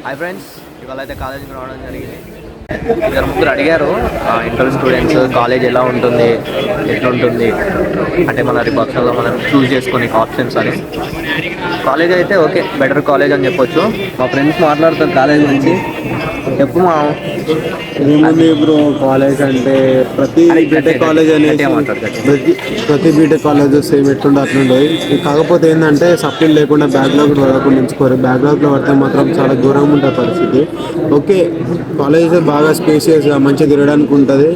Hi friends, ఇవాళ అయితే కాలేజీకి రావడం జరిగింది. ఇద్దరు ముగ్గురు అడిగారు ఇంటర్ స్టూడెంట్స్ కాలేజ్ ఎలా ఉంటుంది, ఎట్లుంటుంది అంటే మన రిపక్షన్లో మనం చూస్ చేసుకునే ఆప్షన్స్ అని. కాలేజ్ అయితే ఓకే, బెటర్ కాలేజ్ అని చెప్పొచ్చు. మా ఫ్రెండ్స్ మాట్లాడుతారు కాలేజ్ గురించి. చెప్పు మా ఏముంది బ్రో, కాలేజ్ అంటే ప్రతి బీటెక్ కాలేజ్ అనేది ప్రతి బీటెక్ కాలేజ్ సేమ్ ఎట్లుండే అట్లుండదు. కాకపోతే ఏంటంటే సప్లీ లేకుండా బ్యాక్లాగ్ పడకుండా ఉంచుకోరు. బ్యాక్లాగ్లో పడితే మాత్రం చాలా దూరంగా ఉంటుంది పరిస్థితి. ఓకే, కాలేజ్ బాగా స్పేసియస్గా మంచిగా తిరగడానికి ఉంటుంది.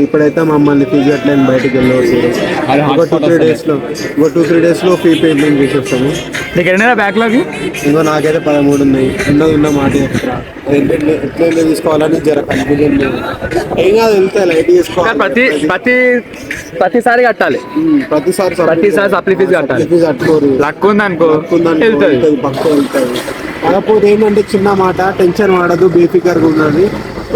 ఇప్పుడైతే మమ్మల్ని ఫీజు అట్లయిన బయటకు వెళ్ళవచ్చు. ఒక 2-3 డేస్లో ఫీ పేమెంట్ చేసేస్తాము. నీకు ఎన్నైనా బ్యాక్లాగ్? ఇంకో నాకైతే 13 ఉన్నాయి. ఉన్న మాట చెప్తా, ఎట్లా తీసుకోవాలని జర కన్ఫ్యూజన్ లేదు. ఏం కాదు, వెళ్తాయి లైట్ తీసుకోవాలి. ప్రతిసారి కట్టాలి. ప్రతిసారి సప్లీ ఫీజు కట్టాలి. కట్టుకోరు, లక్ ఉందనుకో పక్క వెళ్తుంది. కాకపోతే ఏంటంటే చిన్న మాట, టెన్షన్ పడదు, బేఫికర్గా ఉన్నది.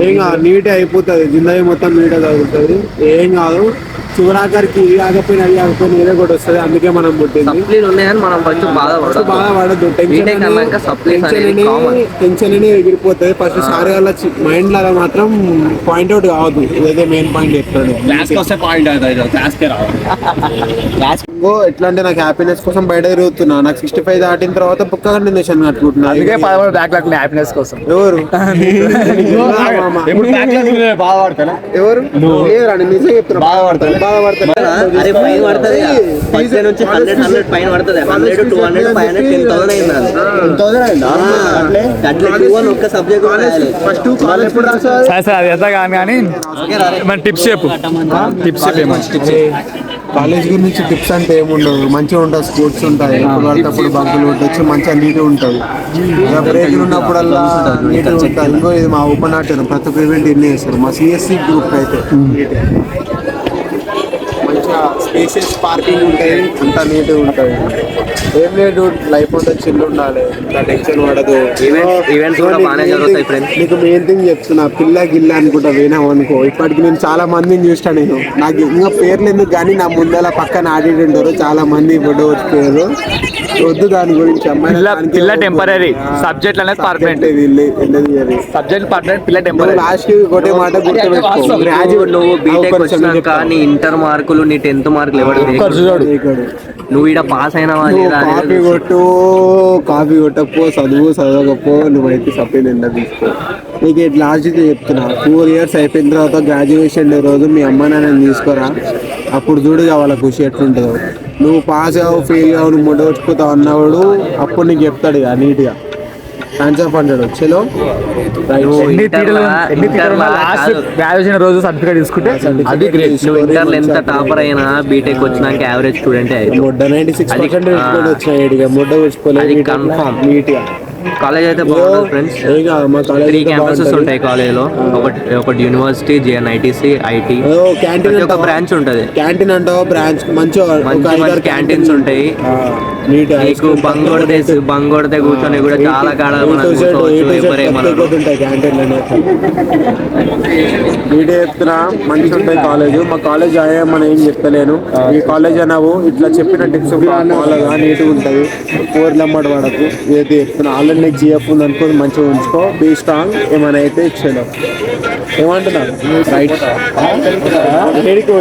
ఏం కాదు, నీటే అయిపోతుంది. జిందగీ మొత్తం నీట్గా తగ్గుతుంది. ఏం కాదు, చివరాఖరికి ఇది కాకపోయినా అది కాకపోయినా ఏదో కూడా వస్తుంది. అందుకే మనం పుట్టింది. బాధపడద్దు, టెన్షన్ ఎగిరిపోతుంది. ఫస్ట్ సారీ వాళ్ళ మైండ్ లాగా మాత్రం పాయింట్అవుట్ కావద్దు. ఇదైతే మెయిన్ పాయింట్ చెప్తాడు. ఎట్లా అంటే నాకు హ్యాపీనెస్ కోసం బయట తిరుగుతున్నా. నాకు 65 దాటిన తర్వాత బుక్ కంటిన్యూషన్ కట్టుకుంటున్నా. హ్యాపీనెస్ కోసం ఎవరు ఎవరు నిజంగా చెప్తున్నా, బాధపడతాను. టిప్స్ చెప్పు. కాలేజ్ గురించి టిప్స్ అంటే ఏముండదు, మంచిగా ఉంటుంది. స్పోర్ట్స్ ఉంటాయి, పడినప్పుడు బంకులు ఉండొచ్చు, మంచిగా నీట్గా ఉంటుంది. బ్రేక్లు ఉన్నప్పుడల్లా నీట్గా ఉంటుంది. ఇంకో ఇది మా ఓపెన్ ఆర్ట్ ప్రతి ఒక్క ఈవెంట్ ఇన్ని చేస్తారు. మా సిఎస్సి గ్రూప్ అయితే మంచిగా స్పేసెస్ పార్కింగ్ ఉంటాయి, అంతా నీట్గా ఉంటుంది. ఏం లేదు, లైఫ్ అంతా చిల్లు ఉండాలి, టెన్షన్ పడదు. నీకు మెయిన్ థింగ్ చెప్తున్నా, పిల్ల గిల్ల అనుకుంటా పోయినావు అనుకో. ఇప్పటికి నేను చాలా మందిని చూస్తాను. నేను నాకు ఇంకా పేర్లు ఎందుకు కానీ నా ముందర పక్కన ఆడిట్ ఉంటారు చాలా మంది. ఫోటో వచ్చిపోయారు, వద్దు దాని గురించి. పిల్ల టెంపరీ, సబ్జెక్ట్ అనేది పర్మనెంట్. సబ్జెక్ట్ పర్మనెంట్, పిల్ల టెంపరీ. లాస్ట్ ఒకటే మాట గుర్తుపెట్టుకో, గ్రాడ్యుయేట్ నువ్వు బీటెక్ వచ్చినాక నీ ఇంటర్ మార్కులు, నీ 10th మార్కులు ఎవరు నువ్వు ఇక్కడ పాస్ అయినావా లేదా? కాపీ కొట్టపో, చదవకపో, నువ్వైతే సప్లీ నిండా తీసుకో. నీకు లాస్ట్గా చెప్తున్నా, 4 years అయిపోయిన తర్వాత గ్రాడ్యుయేషన్ డే రోజు మీ అమ్మ నాన్న తీసుకోరా. అప్పుడు చూడు వాళ్ళ ఖుషి ఎట్లుంటుందో. నువ్వు పాస్ అవ్వవు, ఫెయిల్ అవ్వవు, నువ్వు మొట్ట వచ్చిపోతావు అన్నవాడు అప్పుడు నీకు చెప్తాడు ఇక నీట్గా హ్యాండ్స్ ఆఫ్ అంటాడు. చలో గ్రాడ్యుయేషన్ రోజు సర్టిఫికేట్ తీసుకుంటే అది గ్రేట్. నువ్వు ఇంటర్లో ఎంత టాపర్ అయినా బీటెక్ వచ్చినాక యావరేజ్ స్టూడెంట్ మొడ్డ 96% వచ్చినాయి. మొడ్డ వచ్చిపోలేదు కన్ఫామ్. నీట్గా కాలేజ్ అయితే బాగుంటుంది ఫ్రెండ్స్. 3 క్యాంపసెస్ ఉంటాయి కాలేజ్లో. ఒకటి యూనివర్సిటీ, JNITC, IT. క్యాంటీన్ ఒక బ్రాంచ్ ఉంటుంది. క్యాంటీన్ అంటావా బ్రాంచ్ మంచిగా క్యాంటీన్స్ ఉంటాయి. నీకు బంగ్ కొడితే కూర్చొని కూడా చాలా కాడ నీటే చెప్తున్నా, మంచిగా ఉంటాయి కాలేజ్. మా కాలేజ్ మనం ఏం చెప్తలేను. ఈ కాలేజ్ అన్నావు ఇట్లా చెప్పిన టిప్స్ నీట్గా ఉంటుంది. 4 నెంబర్ వాడకు. ఏదైతే చెప్తున్నా, ఆల్రెడీ నీకు GF ఉంది అనుకో, మంచిగా ఉంచుకో, బీ స్ట్రాంగ్. ఏమైనా అయితే ఇచ్చేయడం. ఏమంటున్నా రైట్? ఏడికి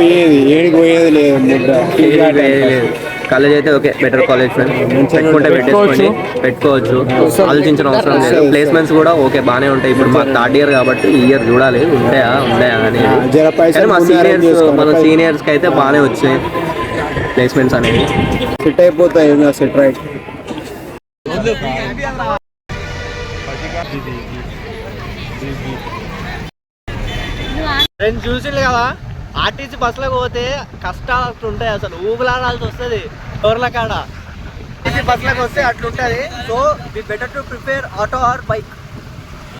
పోయేది లేదు. కాలేజ్ అయితే ఓకే, బెటర్ కాలేజ్ ఫ్రెండ్స్. పెట్టుకోవచ్చు, ఆలోచించిన అవసరం లేదు. ప్లేస్మెంట్స్ కూడా ఓకే, బాగానే ఉంటాయి. ఇప్పుడు మాకు 3rd year కాబట్టి ఈ ఇయర్ చూడాలి ఉంటాయా అనేది. మన సీనియర్స్కి అయితే బాగానే వచ్చాయి ప్లేస్మెంట్స్ అనేవి. సెట్ అయిపోతాయి. Set right. ఫ్రెండ్స్ చూసింది కదా, ఆర్టీసీ బస్సులకు పోతే కష్టాలు ఉంటాయి. అసలు ఊగులాడాల్సి వస్తుంది డోర్ల కాడ. ఆర్టీసీ బస్సులకు వస్తే అట్లుంటుంది. So we better to prefer auto or bike.